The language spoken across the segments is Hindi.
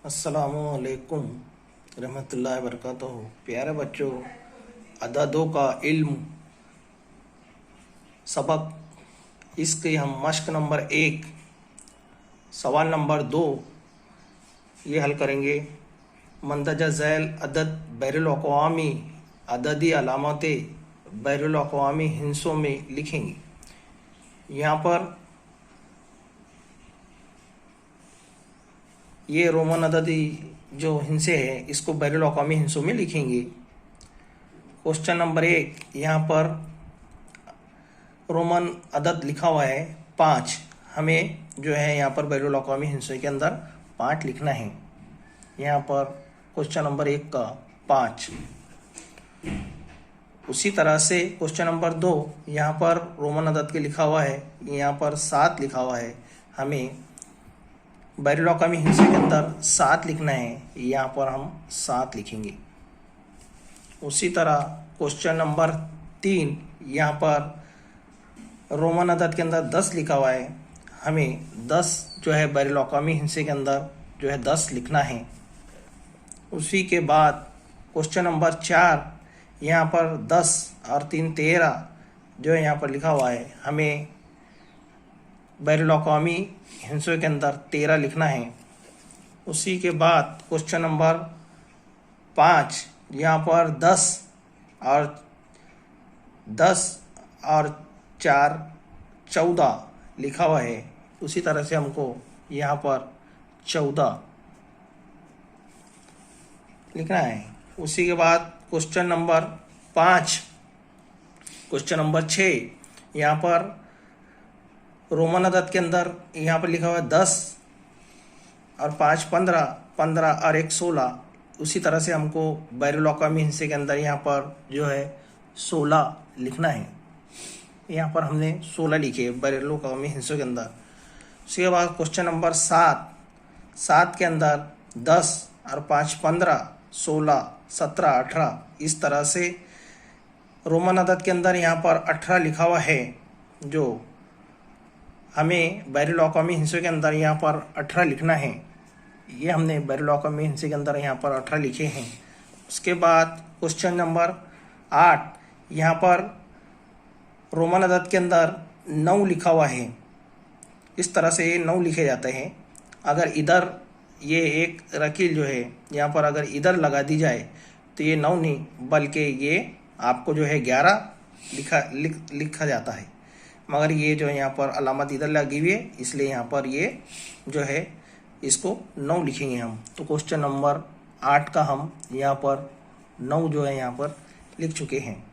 अस्सलामुअलैकुम रहमतुल्लाहि वबरकातुहू। प्यारे बच्चों, अददों का इल्म सबक, इसके हम मश्क नंबर 1 सवाल नंबर 2 ये हल करेंगे। मंदरजा झैल अदद बैरुल-अक़वामी अददी अलामतें बैरुल-अक़वामी हिंसों में लिखेंगे। यहाँ पर ये रोमन अददी जो हिंसे है इसको बैरुल-अक़वामी हिंसों में लिखेंगे। क्वेश्चन नंबर 1, यहाँ पर रोमन अदद लिखा हुआ है 5। हमें जो है यहाँ पर बैरुल-अक़वामी हिंसों के अंदर 5 लिखना है। यहाँ पर क्वेश्चन नंबर 1 का 5। उसी तरह से क्वेश्चन नंबर 2, यहाँ पर रोमन अदद के लिखा हुआ है, यहाँ पर 7 लिखा हुआ है। हमें बैरुल-अक़वामी हिंसे के अंदर 7 लिखना है, यहाँ पर हम 7 लिखेंगे। उसी तरह क्वेश्चन नंबर 3, यहाँ पर रोमन अदद के अंदर 10 लिखा हुआ है। हमें 10 जो है बैरुल-अक़वामी हिंसे के अंदर जो है 10 लिखना है। उसी के बाद क्वेश्चन नंबर 4, यहाँ पर 10 और 3 13 जो है यहाँ पर लिखा हुआ है। हमें बैरुल-अक़वामी हिंसों के अंदर 13 लिखना है। उसी के बाद क्वेश्चन नंबर 5, यहाँ पर 10 और 4 14 लिखा हुआ है। उसी तरह से हमको यहाँ पर 14 लिखना है। उसी के बाद क्वेश्चन नंबर 5, क्वेश्चन नंबर 6, यहाँ पर रोमन अदद के अंदर यहाँ पर लिखा हुआ है 10 और 5 15, 15 और 1 16। उसी तरह से हमको बैरुल-अक़वामी हिंसे के अंदर यहाँ पर जो है 16 लिखना है। यहाँ पर हमने 16 लिखे बैरुल-अक़वामी हिंसों के अंदर। उसके बाद क्वेश्चन नंबर 7 के अंदर 10 और 5 15, 16 17 18। इस तरह से रोमन अदद के अंदर यहाँ पर 18 लिखा हुआ है, जो हमें बैरुल-अक़वामी हिंसों के अंदर यहाँ पर 18 लिखना है। ये हमने बैरुल-अक़वामी हिंसे के अंदर यहाँ पर 18 लिखे हैं। उसके बाद क्वेश्चन नंबर 8, यहाँ पर रोमन अदद के अंदर 9 लिखा हुआ है। इस तरह से ये 9 लिखे जाते हैं। अगर इधर ये एक रकील जो है यहाँ पर अगर इधर लगा दी जाए तो ये 9 नहीं बल्कि ये आपको जो है 11 लिखा जाता है। मगर ये जो यहाँ पर अलामत इधर लगी हुई है, इसलिए यहाँ पर ये जो है इसको 9 लिखेंगे हम। तो क्वेश्चन नंबर 8 का हम यहाँ पर 9 जो है यहाँ पर लिख चुके हैं।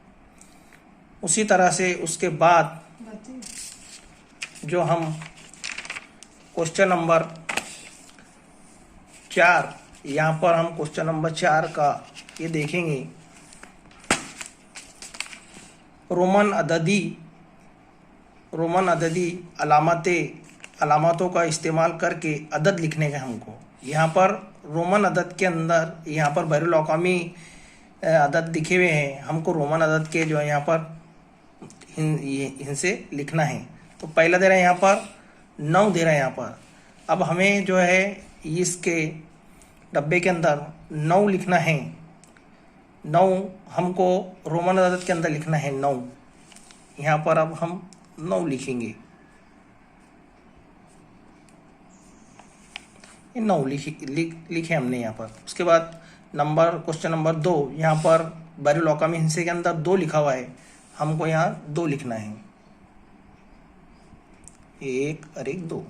उसी तरह से उसके बाद जो हम क्वेश्चन नंबर 4, यहाँ पर हम क्वेश्चन नंबर 4 का ये देखेंगे। रोमन अददी अलामतों का इस्तेमाल करके अदद लिखने का हमको। यहाँ पर रोमन अदद के अंदर यहाँ पर बैरुल-अक़वामी अदद लिखे हुए हैं। हमको रोमन अदद के जो है यहाँ पर हिंसे लिखना है। तो पहला दे रहा है यहाँ पर 9 दे रहा है यहाँ पर। अब हमें जो है इसके डब्बे के अंदर 9 लिखना है। 9 हमको रोमन अदद के अंदर लिखना है 9। यहाँ पर अब हम 9 लिखेंगे। ये 9 लिखे हमने यहाँ पर। उसके बाद क्वेश्चन नंबर 2, यहाँ पर बैरुल-अक़वामी हिंसे के अंदर 2 लिखा हुआ है। हमको यहाँ 2 लिखना है, 1 और 1 2।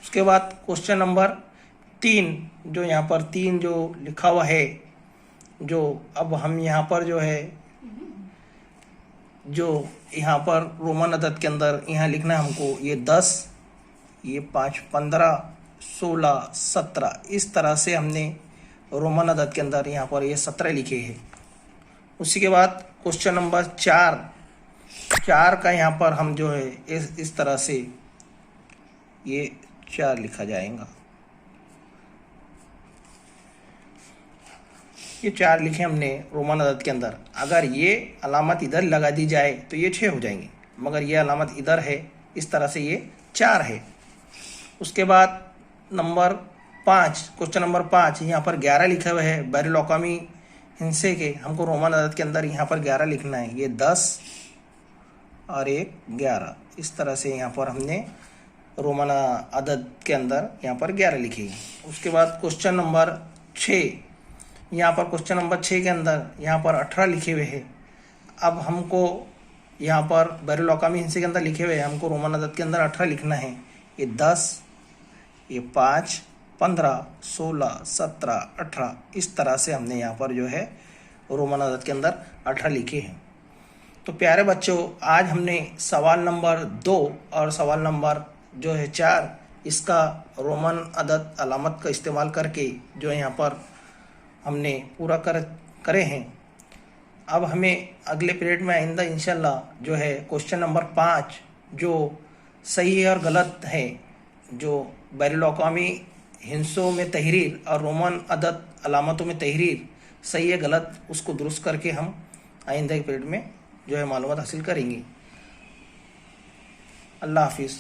उसके बाद क्वेश्चन नंबर 3, जो यहाँ पर 3 जो लिखा हुआ है, जो अब हम यहाँ पर जो है जो यहाँ पर रोमन अदद के अंदर यहाँ लिखना है हमको ये 10, ये 5 15, 16 17। इस तरह से हमने रोमन अदद के अंदर यहाँ पर ये 17 लिखे हैं। उसी के बाद क्वेश्चन नंबर 4 का यहाँ पर हम जो है इस तरह से ये 4 लिखा जाएगा। ये 4 लिखे हमने रोमन अदद के अंदर। अगर ये अलामत इधर लगा दी जाए तो ये 6 हो जाएंगे, मगर ये अलामत इधर है, इस तरह से ये 4 है। उसके बाद नंबर क्वेश्चन नंबर 5 यहाँ पर 11 लिखा हुआ है बैरिलोकामी हिंसे के। हमको रोमन अदद के अंदर यहाँ पर 11 लिखना है। ये 10 और एक 11, इस तरह से यहाँ पर हमने रोमन अदद के अंदर यहाँ पर 11 लिखी। उसके बाद क्वेश्चन नंबर 6, यहाँ पर क्वेश्चन नंबर 6 के अंदर यहाँ पर 18 लिखे हुए हैं। अब हमको यहाँ पर बैरिलोकामी हिंसे के अंदर लिखे हुए हैं, हमको रोमन अदद के अंदर 18 लिखना है। ये 10, ये 5, 15, 16, 17, 18, इस तरह से हमने यहाँ पर जो है रोमन अदद के अंदर 18 लिखे हैं। तो प्यारे बच्चों, आज हमने सवाल नंबर 2 और सवाल नंबर जो है 4 इसका रोमन अदद अलामत का इस्तेमाल करके जो है यहाँ पर हमने पूरा करे हैं। अब हमें अगले पीरियड में आइंदा इंशाल्लाह जो है क्वेश्चन नंबर 5 जो सही है और गलत है, जो बैरिलोकामी हिंसों में तहरीर और रोमन अदद अलामतों में तहरीर सही है गलत, उसको दुरुस्त करके हम आइंदा के पीरियड में जो है मालूमात हासिल करेंगे। अल्लाह हाफिज़।